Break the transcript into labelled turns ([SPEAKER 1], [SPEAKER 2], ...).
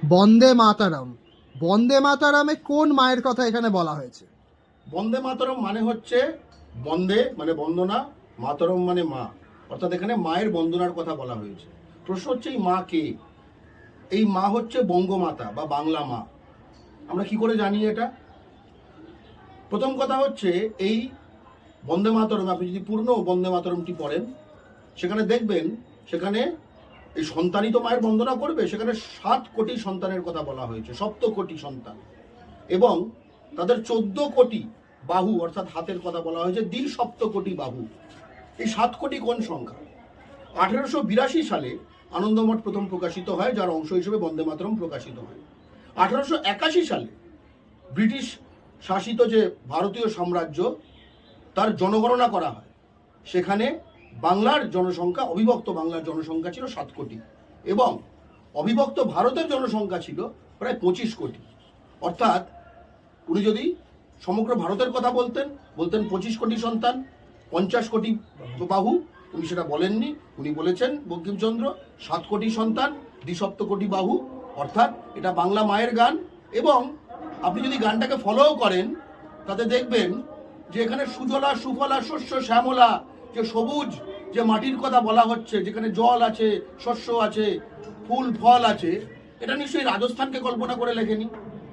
[SPEAKER 1] বন্দে মাতারাম, বন্দে মাতারামে কোন মায়ের কথা এখানে বলা হয়েছে?
[SPEAKER 2] বন্দে মাতরম মানে হচ্ছে বন্দে মানে বন্দনা, মাতরম মানে মা, অর্থাৎ এখানে মায়ের বন্দনার কথা বলা হয়েছে। প্রশ্ন হচ্ছে এই মা কে? এই মা হচ্ছে বঙ্গমাতা বা বাংলা মা। আমরা কি করে জানি এটা? প্রথম কথা হচ্ছে এই বন্দে মাতরম, আপনি যদি পূর্ণ বন্দে মাতরমটি পড়েন সেখানে দেখবেন, সেখানে এই সন্তানই তো মায়ের বন্দনা করবে, সেখানে 7 কোটি সন্তানের কথা বলা হয়েছে, 7 কোটি সন্তান, এবং তাদের 14 কোটি বাহু অর্থাৎ হাতের কথা বলা হয়েছে, দ্বি-সপ্তকোটি বাহু। এই 7 কোটি কোন সংখ্যা? 1882 সালে আনন্দমঠ প্রথম প্রকাশিত হয়, যার অংশ হিসেবে বন্দে মাতরম প্রকাশিত হয়। 1881 সালে ব্রিটিশ শাসিত যে ভারতীয় সাম্রাজ্য, তার জনগণনা করা হয়। সেখানে বাংলার জনসংখ্যা, অবিভক্ত বাংলার জনসংখ্যা ছিল 7 কোটি, এবং অবিভক্ত ভারতের জনসংখ্যা ছিল প্রায় 25 কোটি। অর্থাৎ উনি যদি সমগ্র ভারতের কথা বলতেন 25 কোটি সন্তান, 50 কোটি বাহু। উনি সেটা বলেননি, উনি বলেছেন বঙ্কিমচন্দ্র 7 কোটি সন্তান, দ্বি-সপ্তকোটি বাহু, অর্থাৎ এটা বাংলা মায়ের গান। এবং আপনি যদি গানটাকে ফলো করেন তাতে দেখবেন যে এখানে সুজলা সুফলা শস্য শ্যামলা, যে সবুজ যে মাটির কথা বলা হচ্ছে, যেখানে জল আছে, শস্য আছে, ফুল ফল আছে, এটা নিশ্চয়ই রাজস্থানকে কল্পনা করে লেখেনি।